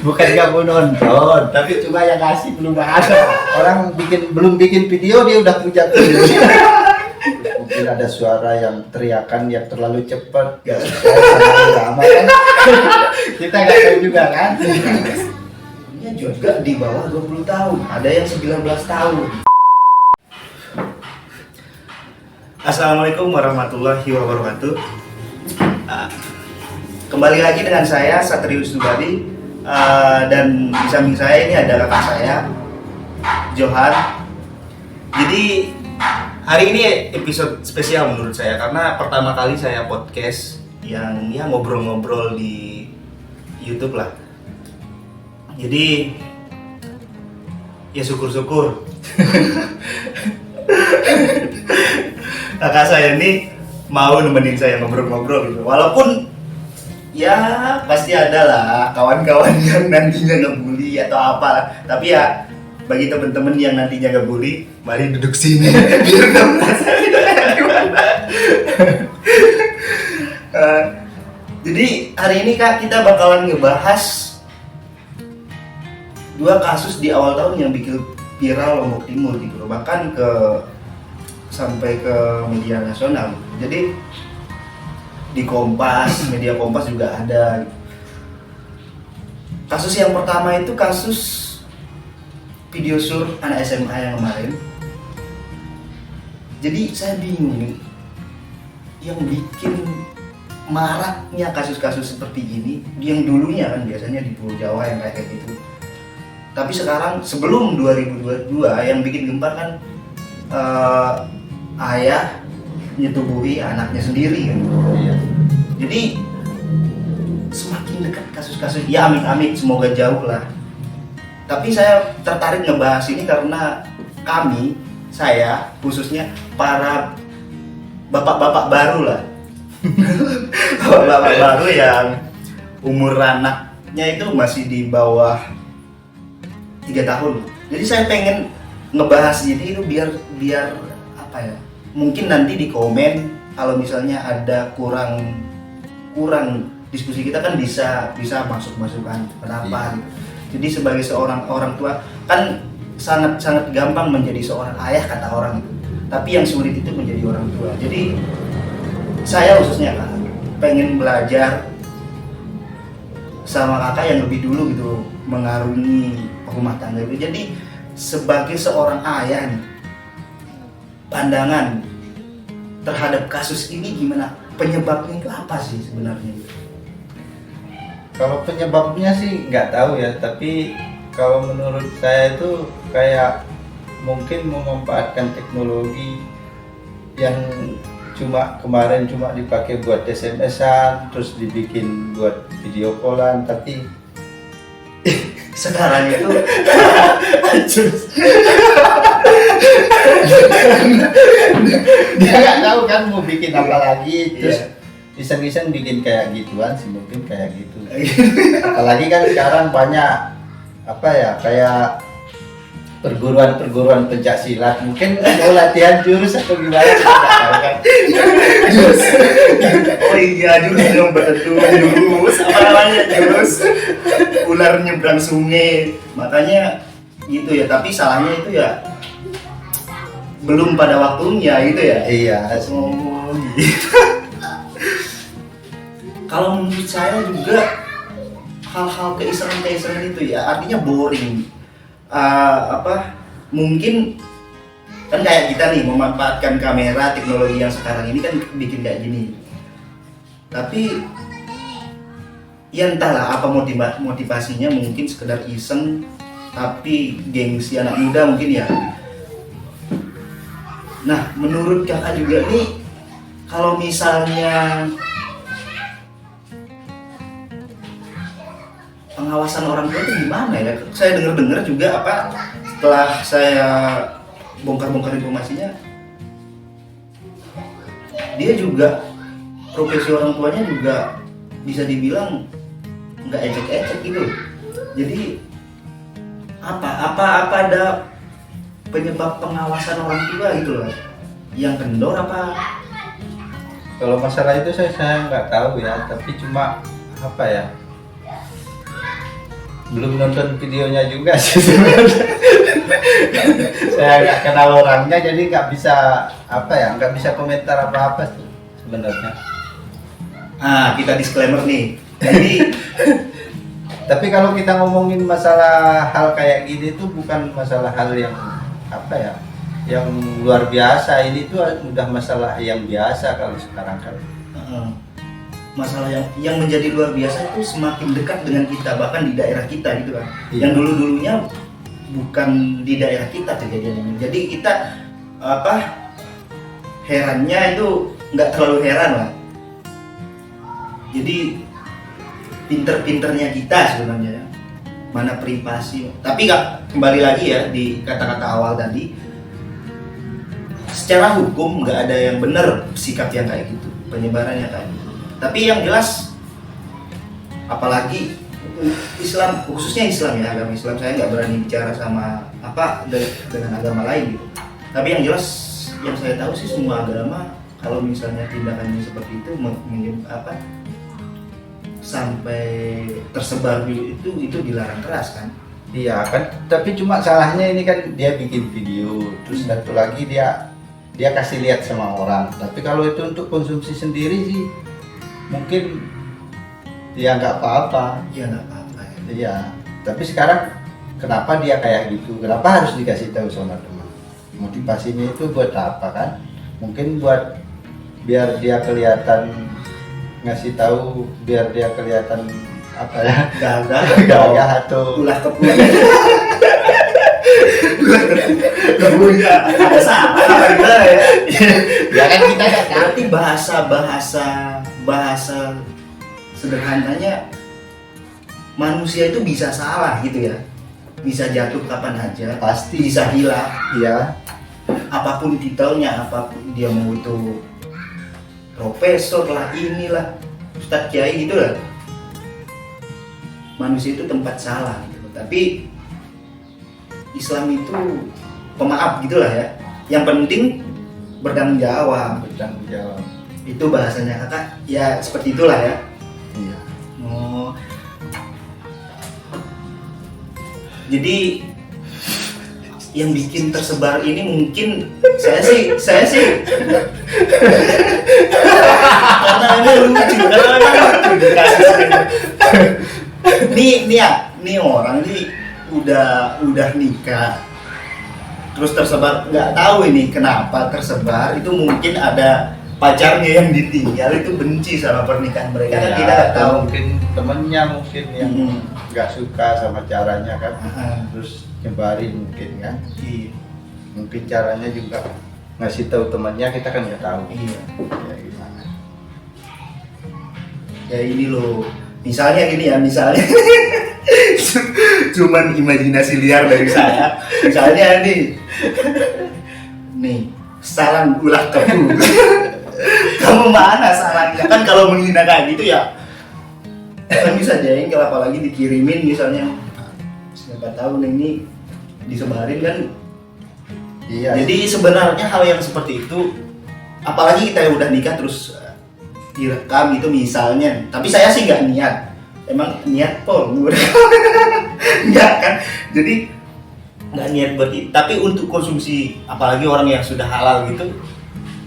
Bukan nggak mau nonton, tapi cuma yang ngasih belum ada. Orang belum bikin video dia udah punya video. Mungkin ada suara yang teriakan yang terlalu cepat, nggak sesuai sama drama kan? Kita nggak tahu juga kan? Ini juga di bawah 20 tahun, ada yang 19 tahun. Assalamualaikum warahmatullahi wabarakatuh. Kembali lagi dengan saya Satrius Subadi, dan di samping saya ini ada kakak saya Johan. Jadi hari ini episode spesial menurut saya karena pertama kali saya podcast yang ngobrol-ngobrol di YouTube lah. Jadi ya syukur-syukur kakak saya ini mau nemenin saya ngobrol-ngobrol gitu. Walaupun ya pasti ada lah kawan-kawan yang nantinya ngebully atau apa. Tapi ya bagi teman-teman yang nantinya ngebully, mari duduk sini biar nggak merasa gimana. Jadi hari ini Kak, kita bakalan ngebahas 2 kasus di awal tahun yang bikin viral Lombok Timur gitu, bahkan sampai ke media nasional. Jadi di Kompas, media Kompas juga ada. Kasus yang pertama itu kasus video sur anak SMA yang kemarin. Jadi saya bingung nih, yang bikin maraknya kasus-kasus seperti ini, yang dulunya kan biasanya di Pulau Jawa yang kayak gitu. Tapi sekarang sebelum 2022 yang bikin gempar kan ayah nyetubuhi anaknya sendiri kan. Iya. Jadi semakin dekat kasus-kasus, ya amit-amit semoga jauh lah. Tapi saya tertarik ngebahas ini karena saya khususnya para bapak-bapak baru lah. Bapak-bapak baru yang umur anaknya itu masih di bawah 3 tahun. Jadi saya pengen ngebahas ini itu biar apa ya? Mungkin nanti di komen kalau misalnya ada kurang diskusi kita kan bisa masuk-masukan kenapa gitu. Jadi sebagai seorang orang tua kan sangat gampang menjadi seorang ayah kata orang itu. Tapi yang sulit itu menjadi orang tua. Jadi saya khususnya Kak pengen belajar sama kakak yang lebih dulu gitu mengarungi rumah tangga itu. Jadi sebagai seorang ayah nih, pandangan terhadap kasus ini gimana? Penyebabnya itu apa sih sebenarnya? Kalau penyebabnya sih nggak tahu ya, tapi kalau menurut saya itu kayak mungkin memanfaatkan teknologi yang kemarin cuma dipakai buat SMS-an, terus dibikin buat video callan, tapi sekarang itu dia nggak tahu kan mau bikin apa lagi, terus iseng-iseng bikin kayak gituan sih, mungkin kayak gitu. Apalagi kan sekarang banyak apa ya, kayak perguruan pencak silat, mungkin mau latihan jurus atau gimana kita nggak tahu kan. jurus. Oh iya, jurus yang jurus apa namanya, jurus ular nyebrang sungai, makanya gitu ya. Tapi salahnya itu ya belum pada waktunya gitu ya. Iya. Oh gitu. Kalau menurut saya juga hal-hal keisengan itu ya artinya boring. Mungkin kan kayak kita nih memanfaatkan kamera teknologi yang sekarang ini kan bikin kayak gini. Tapi ya entahlah apa motivasinya, mungkin sekedar iseng, tapi gengsi anak muda mungkin ya. Nah, menurut kakak juga nih, kalau misalnya pengawasan orang tua itu gimana ya? Saya dengar juga setelah saya bongkar informasinya, dia juga profesi orang tuanya juga bisa dibilang nggak ecek-ecek gitu. Jadi apa ada penyebab pengawasan orang tua gitu loh, yang kendor apa? Kalau masalah itu saya nggak tahu ya, tapi cuma apa ya, belum nonton videonya juga sih sebenarnya. Saya nggak kenal orangnya, jadi nggak bisa nggak bisa komentar apa-apa sih sebenarnya. Kita disclaimer nih. Jadi Tapi kalau kita ngomongin masalah hal kayak gini tuh bukan masalah hal yang yang luar biasa. Ini tuh udah masalah yang biasa kalau sekarang kan. masalah yang menjadi luar biasa itu semakin dekat dengan kita, bahkan di daerah kita gitu kan. Iya. Yang dulunya bukan di daerah kita kejadiannya. Jadi kita herannya itu nggak terlalu heran lah. Jadi pinter-pinternya kita sebenarnya mana privasi. Tapi kembali lagi ya di kata-kata awal tadi, secara hukum nggak ada yang benar sikap yang kayak gitu, penyebarannya kayak gitu. Tapi yang jelas, apalagi Islam, khususnya Islam ya, agama Islam, saya nggak berani bicara sama dengan agama lain gitu. Tapi yang jelas yang saya tahu sih semua agama kalau misalnya tindakannya seperti itu sampai tersebar itu dilarang keras kan. Iya kan, tapi cuma salahnya ini kan dia bikin video, terus satu lagi dia kasih lihat sama orang. Tapi kalau itu untuk konsumsi sendiri sih mungkin ya nggak apa-apa. Iya nggak apa-apa ya. Iya, tapi sekarang kenapa dia kayak gitu? Kenapa harus dikasih tahu sama teman? Motivasinya itu buat apa kan? Mungkin buat biar dia kelihatan, ngasih tahu biar dia kelihatan gagah atau ulah kepunya. Kepunya ada salah ya. Ya kan kita nggak tahu. Berarti bahasa sederhananya manusia itu bisa salah gitu ya, bisa jatuh kapan aja, Pasti. bisa hilang. Iya, Apapun titelnya, apapun dia mau itu profesor lah, inilah ustadz kiai gitu lah, manusia itu tempat salah gitu. Tapi Islam itu pemaaf gitulah ya, yang penting bertanggung jawab. bertanggung jawab. Itu bahasanya kakak ya, seperti itulah ya. Iya. Jadi yang bikin tersebar ini mungkin saya sih karena ini lucu dikasih nih orang nih udah nikah terus tersebar, nggak tahu ini kenapa tersebar. Itu mungkin ada pacarnya yang ditinggal itu benci sama pernikahan mereka kan, kita nggak tahu. Mungkin temennya yang nggak suka sama caranya kan, terus nyebarin mungkin kan. Iya. Mungkin caranya juga ngasih tahu temannya, kita kan nggak tahu. Iya. Ya gimana? Ya ini loh, misalnya gini ya, misalnya cuman imajinasi liar dari saya. Misalnya nih salam ulah kebu. Kamu mana salahnya? Kan kalau menghina kayak gitu ya kan bisa jengkel, apalagi dikirimin misalnya. Siapa tahu ini disebarin kan. Iya. Jadi sebenarnya hal yang seperti itu, apalagi kita yang udah nikah terus direkam itu misalnya. Tapi saya sih nggak niat. Emang niat pol? Nggak kan? Jadi nggak niat buat itu. Tapi untuk konsumsi, apalagi orang yang sudah halal gitu,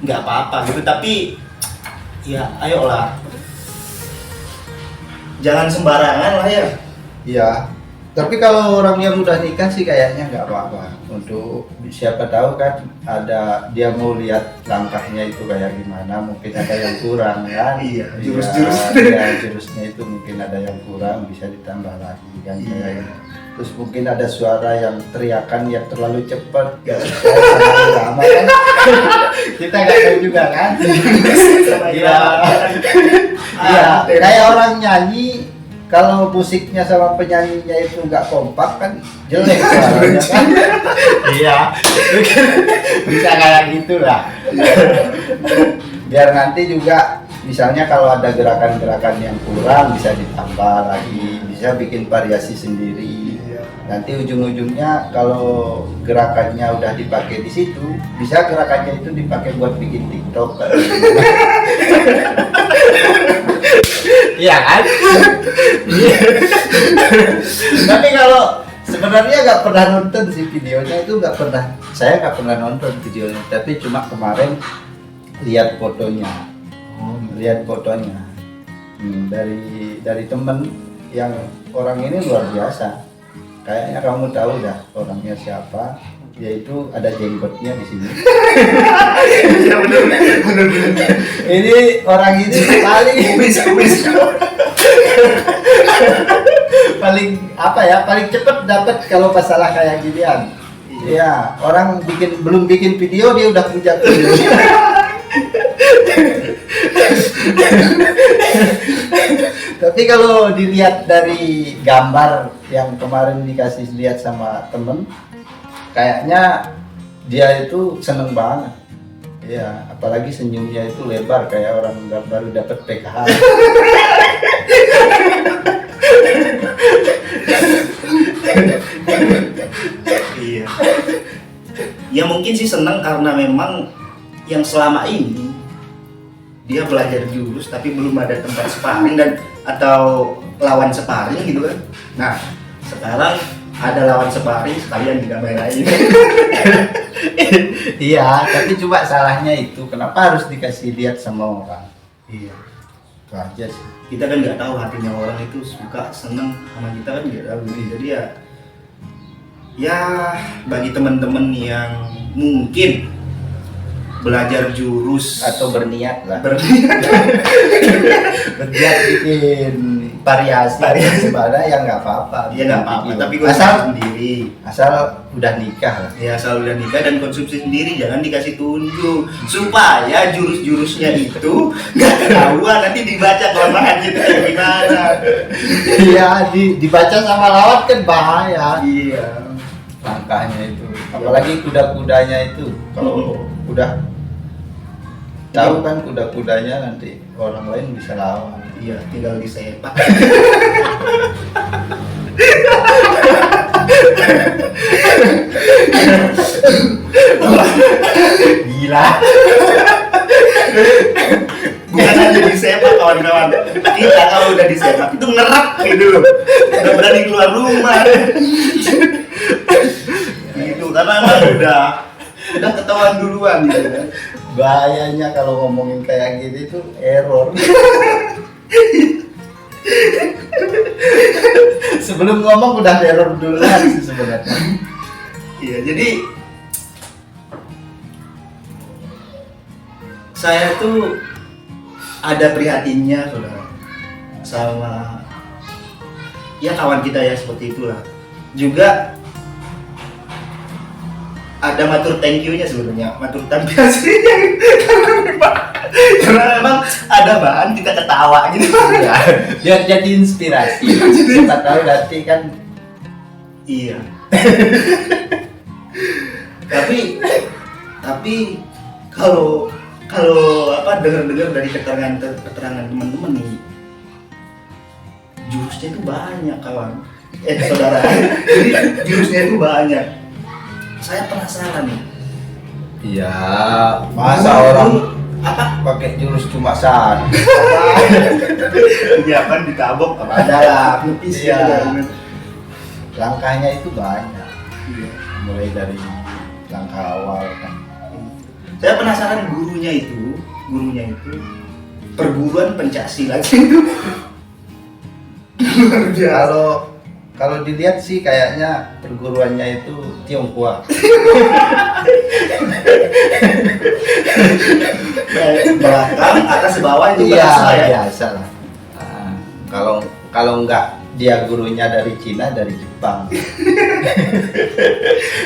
nggak apa-apa gitu. Tapi ya ayolah, jangan sembarangan lah ya. Iya. Tapi kalau orang yang udah nikah sih kayaknya nggak apa-apa. Untuk siapa tahu kan ada dia mau lihat langkahnya itu kayak gimana, mungkin ada yang kurang kan. Iya, jurusnya itu mungkin ada yang kurang, bisa ditambah lagi kan. Iya. Terus mungkin ada suara yang teriakan yang terlalu cepat, nggak sesuai sama irama kan. Kita nggak tahu juga kan. Iya. Iya, kayak orang nyanyi, kalau musiknya sama penyanyinya itu nggak kompak kan jelek suaranya kan. Iya, bisa kayak gitulah. Biar nanti juga misalnya kalau ada gerakan-gerakan yang kurang bisa ditambah lagi, bisa bikin variasi sendiri. Nanti ujung-ujungnya kalau gerakannya udah dipakai di situ, bisa gerakannya itu dipakai buat bikin TikTok. Iya kan? Tapi kalau sebenarnya nggak pernah nonton sih videonya, itu nggak pernah, saya nggak pernah nonton videonya, tapi cuma kemarin lihat fotonya. Lihat fotonya. Dari temen yang orang ini luar biasa. Kayaknya kamu tahu dah orangnya siapa, yaitu ada jenggotnya di sini. Ya benar. Ini orang ini paling apa ya, paling cepet dapat kalau masalah kayak ginian. Iya, orang belum bikin video dia udah punya video. Tapi kalau dilihat dari gambar yang kemarin dikasih lihat sama temen, kayaknya dia itu seneng banget. Iya, apalagi senyumnya itu lebar kayak orang baru dapat PKH. Iya. Ya mungkin sih senang karena memang yang selama ini dia belajar jurus tapi belum ada tempat sparring dan atau lawan sparring gitu kan. Nah, sekarang ada lawan sparring sekalian dikamerain. Iya, tapi cuma salahnya itu kenapa harus dikasih lihat sama orang. Iya. Itu aja sih. Kita kan nggak tahu hatinya orang itu suka seneng sama kita kan nggak tahu. Jadi ya bagi teman-teman yang mungkin belajar jurus Atau berniat lah. berniat Berniat bikin variasi gimana ya nggak apa-apa. ya nggak apa-apa, Bikin. tapi konsumsi asal sendiri. udah nikah lah. Ya asal udah nikah dan konsumsi sendiri, jangan dikasih tunjuk supaya jurus-jurusnya itu nggak ketahuan nanti dibaca kelemahan kita gimana. Iya, dibaca sama lawan kan bahaya. Iya. Langkahnya itu, apalagi kuda-kudanya itu, kalau udah tahu kan kuda-kudanya nanti orang lain bisa lawan. Iya, tinggal disepak. Gila. Bukan hanya disepak kawan-kawan, kita kalau udah disepak itu ngerap gitu loh, udah berani keluar rumah gitu karena emang udah ketahuan duluan gitu kan. Bahayanya kalau ngomongin kayak gitu itu error. Sebelum ngomong udah error duluan sih sebenarnya. Iya, jadi saya tuh ada prihatinnya saudara sama ya kawan kita ya seperti itulah. Juga ada matur thank you-nya sebenarnya, matur terima kasih. Karena memang ada bahan kita ketawa gitu. Iya, biar jadi inspirasi. Kita tahu nanti kan. Iya. tapi kalau apa dengar dari keterangan teman-teman nih, jurusnya itu banyak kawan. Saudara. Jadi jurusnya itu banyak. Saya penasaran nih. Iya, masa orang apa pakai jurus cuma satu? iya kan ditabok apa Ada lah, nipis iya. ya. Langkahnya itu banyak, Iya. mulai dari langkah awal kan. Saya penasaran gurunya itu perguruan pencaksilat itu luar biasa. Kalau dilihat sih kayaknya perguruannya itu Tionghoa. Belakang atas bawah juga Iya, sama ya. biasa lah. Nah, kalau enggak dia gurunya dari Cina, dari Jepang.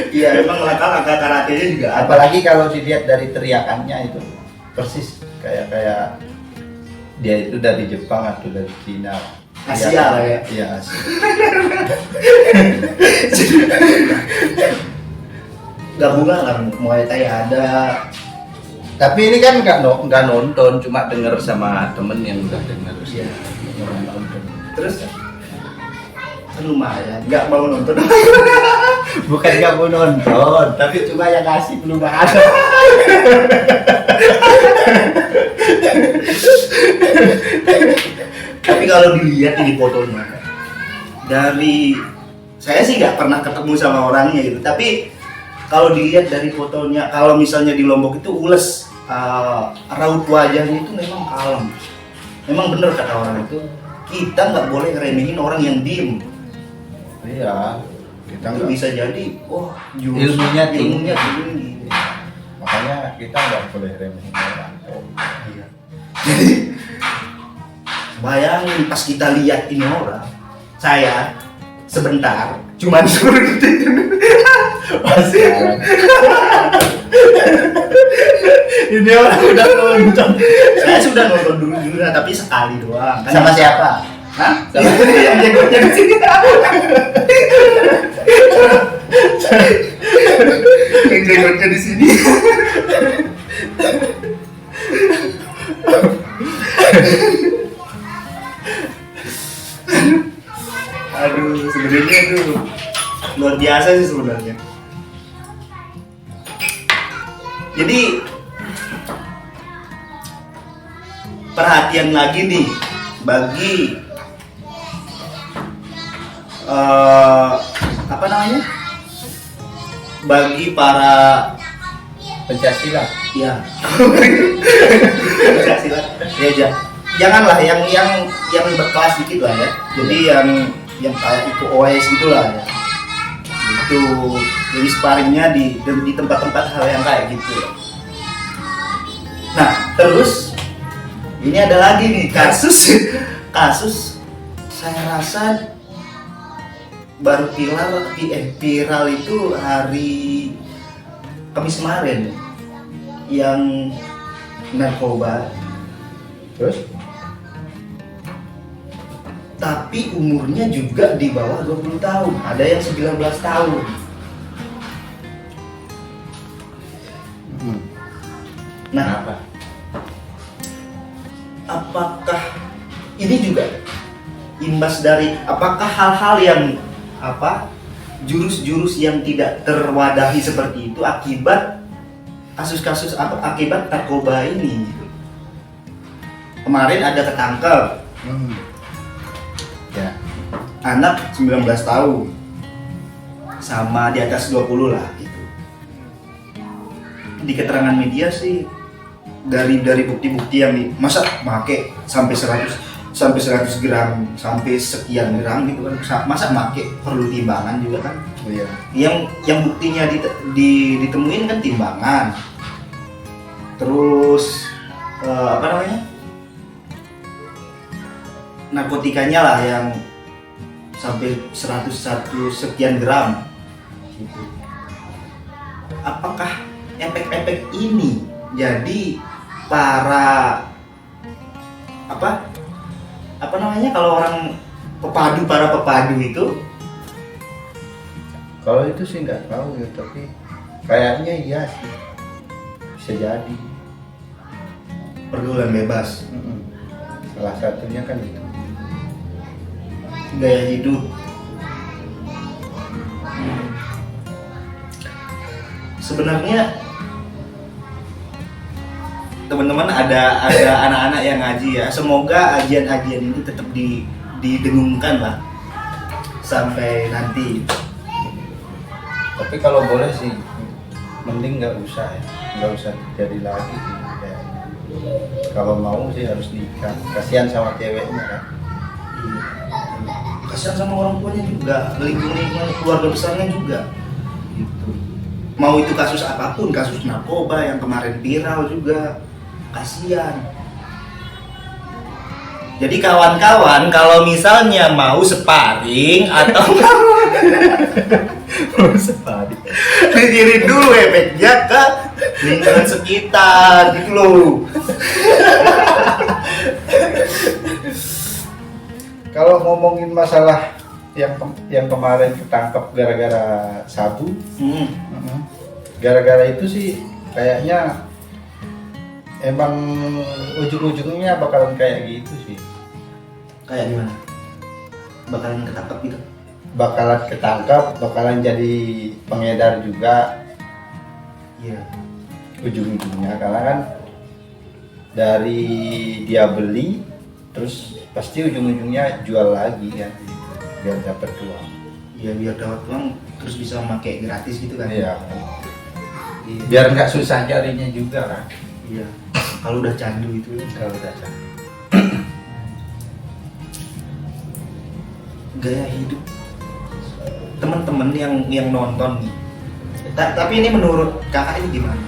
Iya, memang langkah karatenya juga ada. Apalagi kalau dilihat dari teriakannya itu persis kayak dia itu dari Jepang atau dari Cina. Asia lah ya. Iya, Asia. Gabungan kan Muay Thai ada. Tapi ini kan nggak nonton, cuma denger sama temen yang udah denger. Iya. Nggak nonton. Terus kan lumayan, nggak mau nonton. Bukan nggak mau nonton, tapi cuma yang ngasih belum ada. Tapi kalau dilihat ini fotonya, dari saya sih nggak pernah ketemu sama orangnya gitu. Tapi kalau dilihat dari fotonya, kalau misalnya di Lombok itu ules, raut wajahnya itu memang kalem. Memang bener kata orang itu, kita nggak boleh ngeremehin orang yang diem. Iya, kita Itu nggak, bisa jadi, wah Ilmunya tinggi. tinggi. makanya kita nggak boleh remehin orang. Iya. Jadi bayangin pas kita lihat ini orang, saya sebentar, cuman seperti itu. Ini orang udah nonton. Saya sudah nonton dulu juga, tapi sekali doang. Sama siapa? Hah? Sama yang jenggotnya di sini. Yang jenggotnya di sini. Aduh, sebenarnya itu luar biasa sih sebenarnya. Jadi perhatian lagi nih bagi apa namanya? Bagi para Pencaksilat. ya Pancasila. Ya, janganlah yang berkelas dikit lah ya. Jadi yang kayak Iko Uwais gitulah ya. Itu jadi sparringnya di tempat-tempat hal yang kayak gitu. Nah, terus ini ada lagi nih kasus saya rasa baru viral itu hari Kamis kemarin yang narkoba, Terus? tapi umurnya juga di bawah 20 tahun, ada yang 19 tahun. Nah, Kenapa? apakah ini juga imbas dari apakah hal-hal yang jurus-jurus yang tidak terwadahi seperti itu akibat kasus-kasus akibat narkoba ini gitu. Kemarin ada ketangkep Ya. anak 19 tahun sama di atas 20 lah gitu. Di keterangan media sih dari bukti-bukti yang masa make sampai 100 gram sampai sekian gram gitu kan, masa make perlu timbangan juga kan. Oh iya. Yang buktinya ditemuin kan timbangan, terus apa namanya, narkotikanya lah yang sampai 101 sekian gram gitu. Apakah efek-efek ini jadi para apa namanya, kalau orang para pepadu itu, Kalau itu sih nggak tahu ya, tapi kayaknya iya sih, bisa jadi. pergaulan bebas, Salah satunya kan itu. gaya hidup. Sebenarnya teman-teman ada anak-anak yang ngaji ya, semoga ajian-ajian ini tetap didengungkan lah sampai nanti. Tapi kalau boleh sih, mending nggak usah ya, nggak usah terjadi lagi sih. Kayak, kalau mau sih harus nikah. Kasihan sama ceweknya kan. Kasihan sama orang tuanya juga, lingkungan keluarga besarnya juga gitu. Mau itu kasus apapun, kasus narkoba yang kemarin viral juga, kasihan. Jadi kawan-kawan, kalau misalnya mau sparring atau Sepadi. pikirin dulu efeknya ke lingkungan sekitar gitu loh. Kalau ngomongin masalah yang kemarin ketangkep gara-gara sabu, gara-gara itu sih kayaknya emang ujung-ujungnya bakalan kayak gitu sih. Kayak gimana? Bakalan ketangkep gitu. Bakalan ketangkep, bakalan jadi pengedar juga Iya. ujung-ujungnya, karena kan dari dia beli terus pasti ujung-ujungnya jual lagi kan biar dapat uang. Iya, biar dapat uang terus bisa pakai gratis gitu kan. Iya, Iya. biar nggak susah carinya juga kan. Iya. Kalau udah candu itu Kalau udah cari. gaya hidup teman-teman yang nonton nih. Tapi ini menurut kakak ini gimana?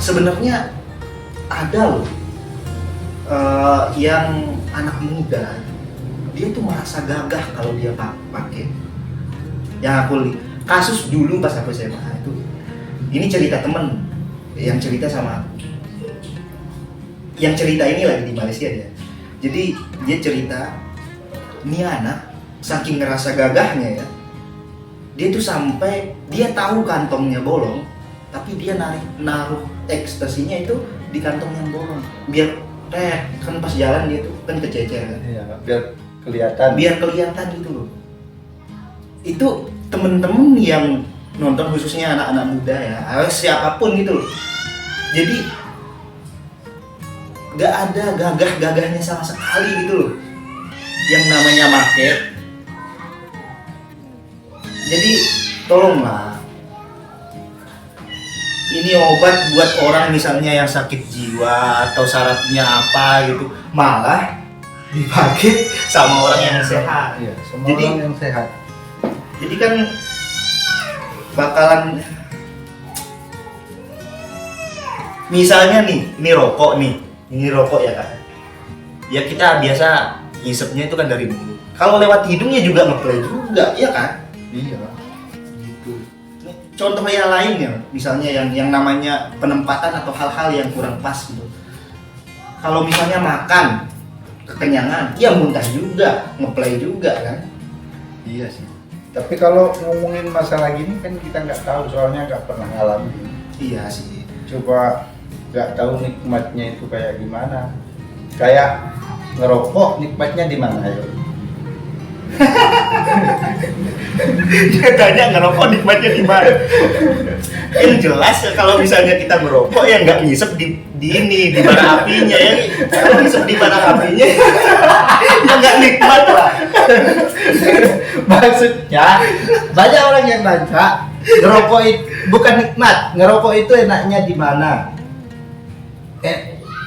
Sebenarnya ada loh yang anak muda dia tuh merasa gagah kalau dia pakai. Yang aku kasus dulu pas aku SMA itu, ini cerita temen yang cerita sama aku. Yang cerita ini lagi di Malaysia dia. Jadi dia cerita, ini anak saking ngerasa gagahnya ya, dia tuh sampai dia tahu kantongnya bolong, tapi dia naruh ekstasinya itu di kantong yang bolong, biar kan pas jalan dia tuh kan kececer kan. Iya, biar kelihatan. Biar kelihatan gitu loh. Itu temen-temen yang nonton, khususnya anak-anak muda ya, siapapun gitu loh. Jadi gak ada gagah-gagahnya sama sekali gitu loh yang namanya market. Jadi tolonglah, ini obat buat orang misalnya yang sakit jiwa atau syaratnya apa gitu, malah dipakai sama orang yang sehat. Iya, semua Jadi- orang yang sehat. Jadi kan bakalan, misalnya nih, ini rokok ya kan. Ya kita biasa ngisepnya itu kan dari mulut. Kalau lewat hidungnya juga ngeplay juga, ya kan? Iya. Gitu. Contoh yang lainnya, misalnya yang namanya penempatan atau hal-hal yang kurang pas gitu. Kalau misalnya makan kekenyangan, ya muntah juga, ngeplay juga kan? Iya sih. Tapi kalau ngomongin masalah gini kan kita nggak tahu, soalnya nggak pernah ngalamin. Iya sih. Coba nggak tahu nikmatnya itu kayak gimana. Kayak ngerokok nikmatnya di mana ya? Dia tanya ngerokok nikmatnya di mana? Yang jelas kalau misalnya kita merokok ya nggak ngisep di bara apinya ya. Kalau ngisep di bara apinya ya nggak nikmat lah. Maksudnya banyak orang yang nanya ngerokok itu bukan nikmat, ngerokok itu enaknya di mana?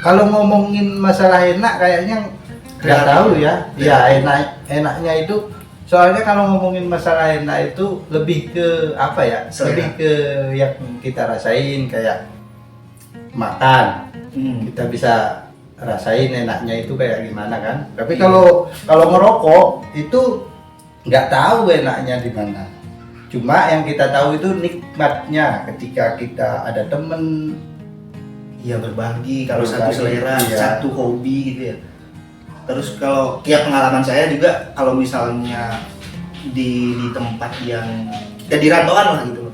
Kalau ngomongin masalah enak kayaknya nggak tahu ya. Ya enaknya itu, soalnya kalau ngomongin masalah enak itu lebih ke apa ya? Selera. Lebih ke yang kita rasain, kayak makan. Kita bisa rasain enaknya itu kayak gimana kan. Tapi Iya. kalau ngerokok itu nggak tahu enaknya di mana. Cuma yang kita tahu itu nikmatnya ketika kita ada temen. Iya, berbagi, kalau satu Berbagi, selera, iya. satu hobi gitu ya. Terus kalau ya pengalaman saya juga, kalau misalnya di tempat yang kita di rantauan lah gitu loh,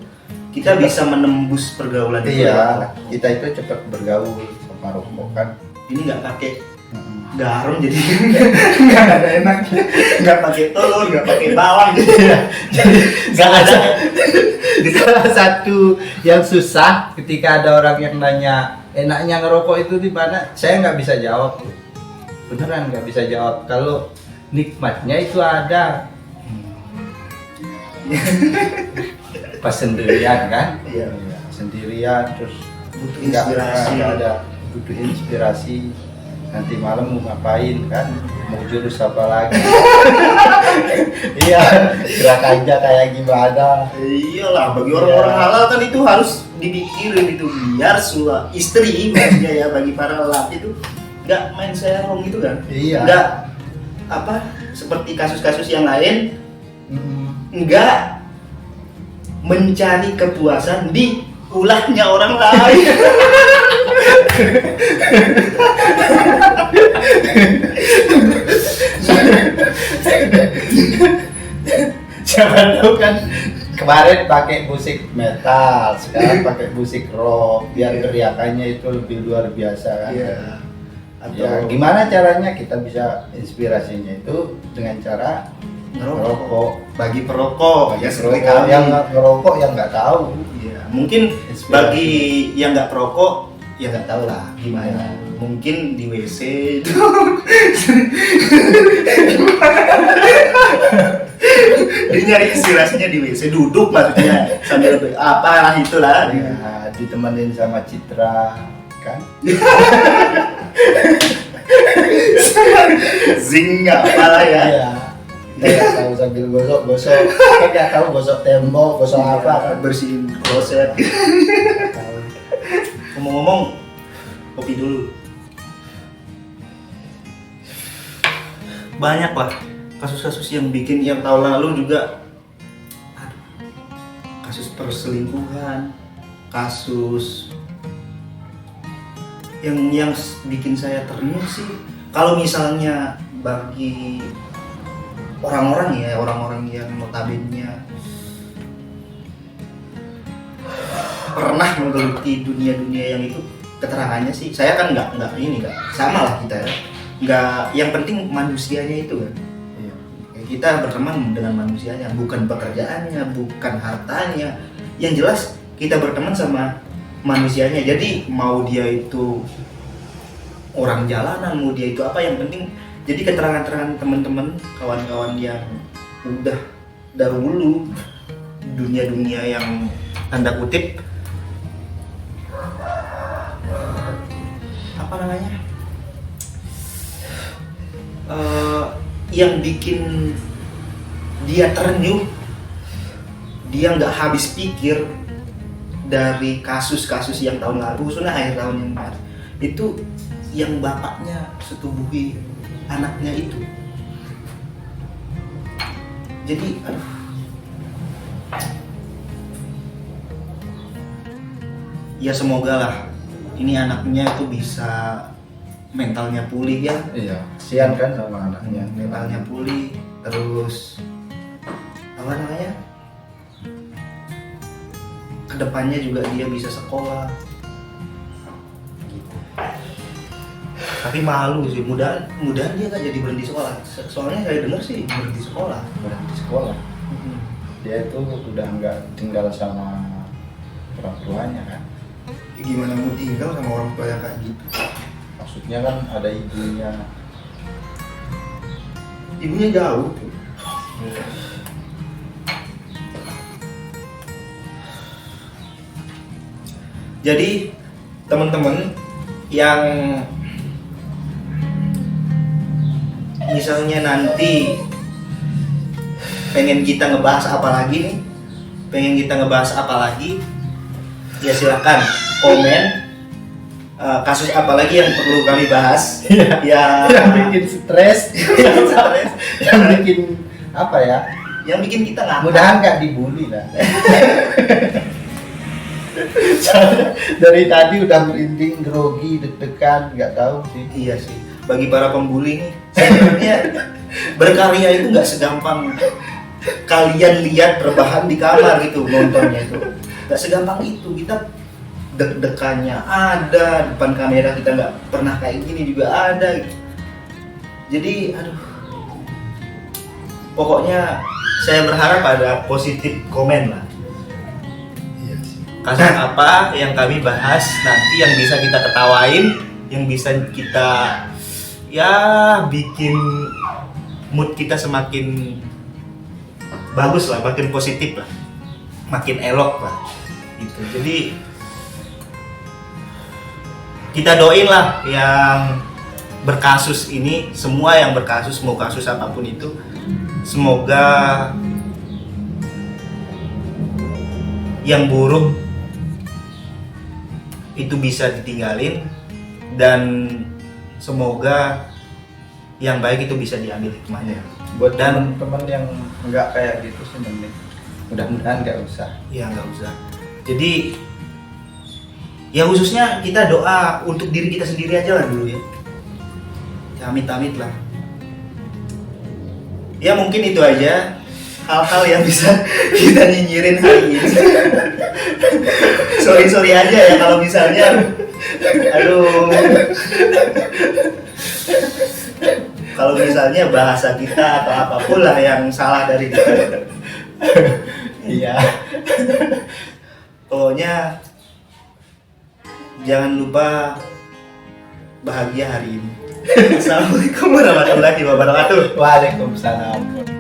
kita bisa menembus pergaulan itu lewat Iya, rokok. kita itu cepat bergaul sama rokok kan. Ini nggak pakai Mm-mm. garam jadi nggak ada enaknya, nggak pakai telur, nggak pakai bawang gitu ya. Jadi Nggak ada. salah satu yang susah ketika ada orang yang nanya enaknya ngerokok itu di mana, saya nggak bisa jawab. Beneran nggak bisa jawab. Kalau nikmatnya itu ada pas sendirian kan. Iya. Sendirian terus Butuh nggak inspirasi. ada, butuh inspirasi. Nanti malam mau ngapain kan, mau jurus apa lagi. Iya, gerak aja kayak gimana. Iyalah, bagi orang-orang Iya. halal kan itu harus dipikirin itu, biar istri maksudnya ya, bagi para lelaki itu nggak main serong gitu kan. Iya. Nggak apa seperti kasus-kasus yang lain, Mm, nggak mencari kepuasan di ulahnya orang lain. Siapa tahu kan kemarin pakai musik metal, sekarang pakai musik rock, biar Iya. teriakannya itu lebih luar biasa kan. Iya. Ya, gimana caranya kita bisa inspirasinya itu dengan cara ngerokok. Bagi perokok ya seperti Ngerokok, kami. yang ngerokok yang nggak tahu Iya, mungkin inspirasi. bagi yang nggak perokok ya nggak tahu lah gimana. Iya. mungkin di WC dia nyari inspirasinya di WC, duduk maksudnya sambil apalah itulah. Ya, ditemenin sama Citra kan. Zing apalah ya. Iya. Kita tahu sambil gosok-gosok, kita nggak tahu gosok tembok, gosok apa kan. Bersihin kloset. Nggak tahu. Ngomong-ngomong, kopi dulu. Banyak lah kasus-kasus yang bikin yang tahun lalu juga, aduh, kasus perselingkuhan, kasus yang bikin saya ternyuh sih. Kalau misalnya bagi orang-orang yang notabene pernah menggeluti dunia yang itu, keterangannya sih saya kan nggak sama lah kita ya, nggak, yang penting manusianya itu kan. Iya. Kita berteman dengan manusianya, bukan pekerjaannya, bukan hartanya. Yang jelas kita berteman sama manusianya. Jadi mau dia itu orang jalanan, mau dia itu apa, yang penting jadi keterangan-keterangan teman-teman, kawan-kawan yang udah dahulu dunia yang tanda kutip apa namanya, yang bikin dia terenyuh, dia nggak habis pikir dari kasus-kasus yang tahun lalu, khususnya akhir tahun yang kemarin itu, yang bapaknya setubuhi anaknya itu. Jadi aduh, ya semoga lah ini anaknya itu bisa mentalnya pulih ya. Iya. Kasihan kan sama anaknya. Mentalnya pulih, terus apa namanya, kedepannya juga dia bisa sekolah gitu. Tapi malu sih, mudah-mudahan dia nggak jadi berhenti sekolah. Soalnya saya dengar sih berhenti sekolah. Berhenti sekolah. Dia itu udah nggak tinggal sama orang tuanya kan. Gimana mau tinggal sama orang tua yang kayak gitu? Maksudnya kan ada ibunya. Ibunya jauh. Jadi teman-teman yang misalnya nanti pengen kita ngebahas apa lagi nih, ya silakan komen, kasus apa lagi yang perlu kami bahas. Yang bikin stres, yang bikin apa ya? Yang bikin kita ngakak. Mudahan nggak dibully lah. Soalnya dari tadi udah merinding, grogi, deg-degan, nggak tahu sih. Iya sih. Bagi para pembuli nih, sebenarnya berkarya itu nggak segampang kalian lihat rebahan di kamar gitu nontonnya itu. Nggak segampang itu. Kita deg-degannya ada, depan kamera kita nggak pernah kayak gini juga ada. Jadi aduh, pokoknya saya berharap ada positif komen lah. Kasus apa yang kami bahas nanti yang bisa kita ketawain, yang bisa kita ya bikin mood kita semakin bagus lah, makin positif lah, makin elok lah gitu. Jadi kita doain lah yang berkasus ini, semua yang berkasus, mau kasus apapun itu, semoga yang buruk itu bisa ditinggalin, dan semoga yang baik itu bisa diambil hikmahnya. Buat Dan teman-teman yang nggak kayak gitu sih mending mudah-mudahan nggak usah. ya nggak usah. Jadi ya khususnya kita doa untuk diri kita sendiri aja lah dulu ya. Ya amit-amit lah. Ya mungkin itu aja hal-hal yang bisa kita nyinyirin hari ini. Sorry aja ya kalau misalnya, aduh, kalau misalnya bahasa kita atau apapun lah yang salah dari kita. Iya. Pokoknya jangan lupa bahagia hari ini. Assalamualaikum warahmatullahi wabarakatuh. Waalaikumsalam.